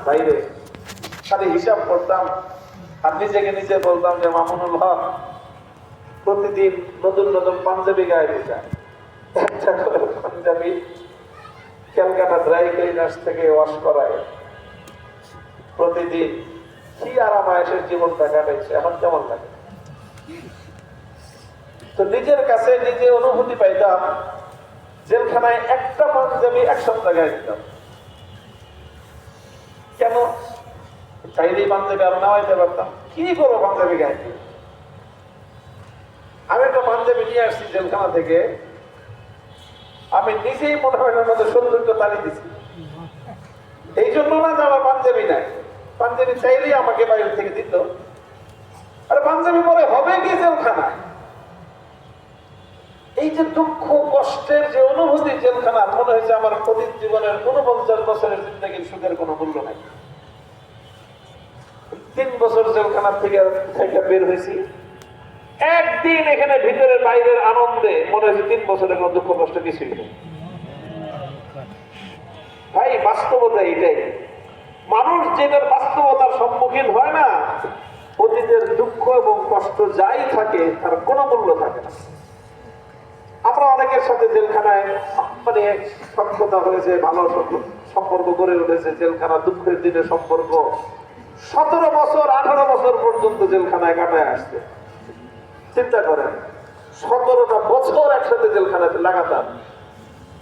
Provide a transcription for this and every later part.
বাইরে, খালি হিসাব করতাম আর নিজেকে নিজে বলতাম যে মামুনুল হক প্রতিদিন নতুন নতুন পাঞ্জাবি গায়ে দিতাম, একটা করে পাঞ্জাবি ক্যালকাটা ড্রাই ক্লিনার্স থেকে ওয়াশ করায় প্রতিদিন। কি আরামায়েশের জীবনটা কাটাইছে, এখন কেমন লাগে? তো নিজের কাছে নিজে অনুভূতি পাইতাম, জেলখানায় একটা পাঞ্জাবি এক সপ্তাহ গায়ে দিতাম। কেন? চাইলেই পাঞ্জাবি আরো নামাইতে পারতাম, কি করবো পাঞ্জাবি গায়ে দিয়ে? আমি একটা পাঞ্জাবি নিয়ে আসছি জেলখানা থেকে, আমি নিজেই মনে হয় ওর মধ্যে 70টা তালি দিছি। এই জন্য না যে আমার পাঞ্জাবি নাই, পাঞ্জাবি চাইলেই আমাকে বাইরে থেকে দিত। আর পাঞ্জাবি পরে হবে কি জেলখানায়? এই যে দুঃখ কষ্টের যে অনুভূতি জেলখানা, মনে হয়েছে আমার প্রতি জীবনের 49 বছরের জিন্দগির সুখের কোনো মূল্য নাই। 3 বছর জেলখানা থেকে বের হয়েছি, একদিন এখানে ভিতরের বাইরের আনন্দে মনে হয়েছে 3 বছরের কোনো দুঃখ কষ্ট কিছুই নেই। ভাই বাস্তবতা এটাই, মানুষ যেটার বাস্তবতার সম্মুখীন হয় না, অতীতের দুঃখ এবং কষ্ট যাই থাকে তার কোনো মূল্য থাকে না। আমরা অনেকের সাথে জেলখানায় মানে সক্ষতা হয়েছে, ভালো সম্পর্ক গড়ে উঠেছে, জেলখানা দুঃখের দিনের সম্পর্ক 17 বছর 18 বছর পর্যন্ত জেলখানায় কাটায় আসছে। চিন্তা করেন, 17টা বছর একসাথে জেলখানাতে লাগাতার।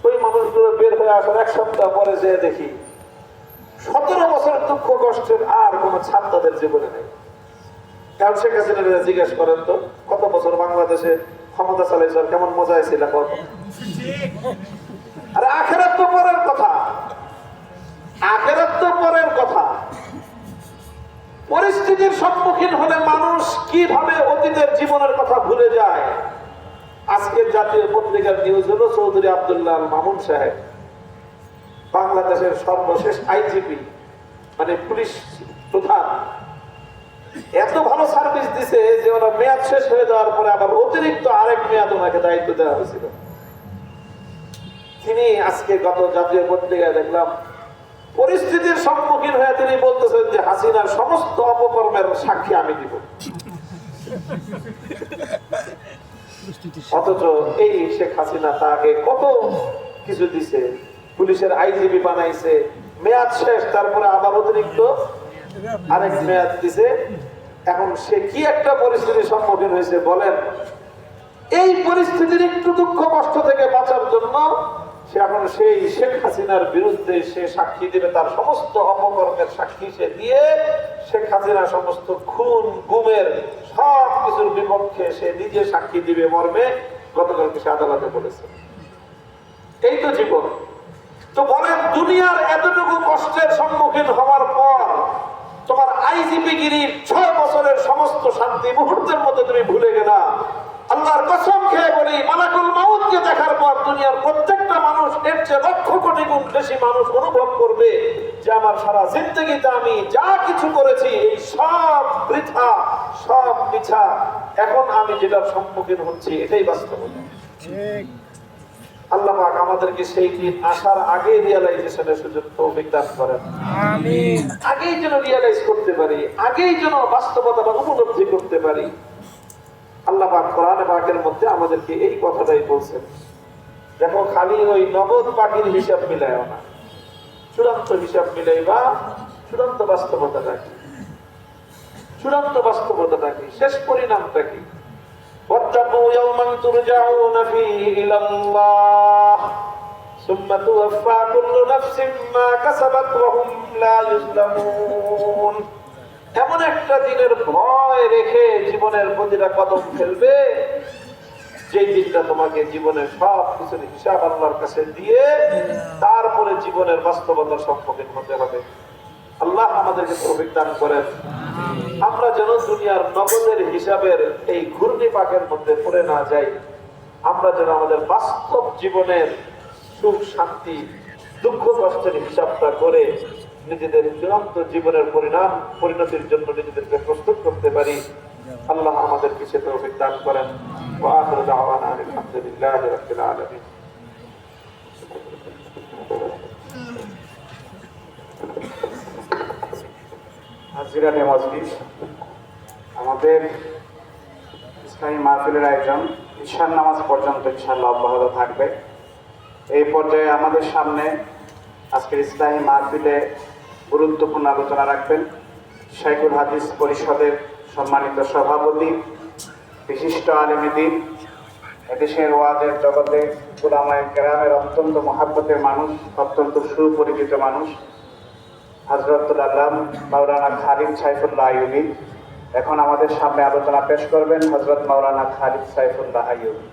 ওই মানুষগুলো বের হয়ে আসার এক সপ্তাহ পরে যেয়ে দেখি 17 বছর দুঃখ কষ্টের আর কোনো ছাপ তাদের জীবনে নেই। কারণ শেখ হাসিনা জিজ্ঞেস করেন তো, কত বছর বাংলাদেশে ক্ষমতা চালাইছে, কেমন মজায় ছিল কত? আরে আখেরাত তো পরের কথা, আখেরাত তো পরের কথা। পরিস্থিতির সম্মুখীন হলে মানুষ কিভাবে অতীতের জীবনের কথা ভুলে যায়। আজকে জাতীয় পত্রিকার নিউজ হলো চৌধুরী আব্দুল্লাহ আল মামুন সাহেব বাংলাদেশের সর্বশেষ আইজিপি, মানে পুলিশ প্রধান, এত ভালো সার্ভিস দিছে যে ওনার মেয়াদ শেষ হয়ে যাওয়ার পরে আবার অতিরিক্ত আরেক মেয়াদ ওনাকে দায়িত্ব দেওয়া হয়েছিল। তিনি আজকে গত জাতীয় পত্রিকায় দেখলাম পরিস্থিতির সম্মুখীন হয়ে তিনি বলতেছেন যে হাসিনার সমস্ত অপকর্মের সাক্ষী আমি দিব। অথচ এই শেখ হাসিনা তাকে কত কিছু দিছে, পুলিশের আইজিপি বানাইছে, মেয়াদ শেষ, তারপরে আবার অতিরিক্ত আরেক মেয়াদ দিছে। এখন সে কি একটা পরিস্থিতির সম্মুখীন হয়েছে বলেন। এই পরিস্থিতির একটু দুঃখ কষ্ট থেকে বাঁচার জন্য সে এখন সেই শেখ হাসিনার বিরুদ্ধে সে সাক্ষী দিবে, তার সমস্ত অপকর্মের সাক্ষী সে দিয়ে শেখ হাসিনার সমস্ত খুন গুমের সব কিছুর বিপক্ষে সে নিজে সাক্ষী দিবে মর্মে গতকালকে সে আদালতে বলেছে। এই তো জীবন। তো বলেন, দুনিয়ার এতটুকু কষ্টের সম্মুখীন হওয়ার পর তোমার আইজিপি গিরির 6 বছরের সমস্ত শান্তি মুহূর্তের মধ্যে তুমি ভুলে গেলা। আল্লাহর কসম খেয়ে বলি, মালাকুল মাউতকে দেখার পর দুনিয়ার প্রত্যেকটা মানুষ এর চেয়ে লক্ষ কোটি গুণ বেশি মানুষ অনুভব করবে যে আমার সারা জিন্দগিতে আমি যা কিছু করেছি এই সব বৃথা, সব মিথ্যা। এখন আমি যেটার সম্মুখীন হচ্ছি এটাই বাস্তবতা। আল্লাহ পাক আমাদেরকে সেই দিন আসার আগে রিয়ালাইজেশনের সুযোগ তৌফিক দান করেন। আমিন। আগেই যেন রিয়ালাইজ করতে পারি, আগেই যেন বাস্তবতাটা উপলব্ধি করতে পারি। আল্লাহ পাক কোরআনে পাকের মধ্যে আমাদেরকে এই কথাটাই বলছেন, দেখো খালি ওই নগদ পাখির হিসাব মিলায় না, চূড়ান্ত হিসাব মিলাইবা। চূড়ান্ত বাস্তবতাটা কি? চূড়ান্ত বাস্তবতাটা কি? শেষ পরিণামটা কি? واتقوا يوما ترجعون فيه إلى الله ثم توفى كل نفس ما كسبت وهم لا يظلمون। এমন একটা দিনের ভয় রেখে জীবনের প্রতিটা কদম ফেলবে, যেই দিনটা তোমাকে জীবনের সব কিছুর হিসাব আল্লাহর কাছে দিয়ে তারপরে জীবনের বাস্তবতার সম্মুখীন হতে হবে। আল্লাহ আমাদেরকে তৌফিক দান করেন, আমরা যেন দুনিয়ার নগদের হিসাবের এই ঘূর্ণি পাকের মধ্যে পড়ে না যাই। আমরা যেন আমাদের বাস্তব জীবনের সুখ শান্তি দুঃখ কষ্টের হিসাবটা করে নিজেদের চূড়ান্ত জীবনের পরিণতির জন্য নিজেদেরকে প্রস্তুত করতে পারি। আল্লাহ আমাদেরকে সে তৌফিক দান করেন। ওয়া আখিরু দাওয়ানা আলহামদুলিল্লাহি রাব্বিল আলামিন। হাজিরানে মজলিস, আমাদের ইসলামী মাহফিলের আয়োজন ঈশান নামাজ পর্যন্ত ইনশাআল্লাহ অব্যাহত থাকবে। এই পর্যায়ে আমাদের সামনে আজকের ইসলামী মাহফিলে গুরুত্বপূর্ণ আলোচনা রাখবেন শাইখুল হাদিস পরিষদের সম্মানিত সভাপতি, বিশিষ্ট আলেমে দ্বীন, এদেশের ওয়াজের জগতে উলামায়ে কেরামের অত্যন্ত মহাব্বতের মানুষ, অত্যন্ত সুপরিচিত মানুষ, হযরতুল আল্লামা মাওলানা খালিদ সাইফুল্লাহ আইয়ুবী। এখন আমাদের সামনে আলোচনা পেশ করবেন হযরত মাওলানা খালিদ সাইফুল্লাহ আইয়ুবী।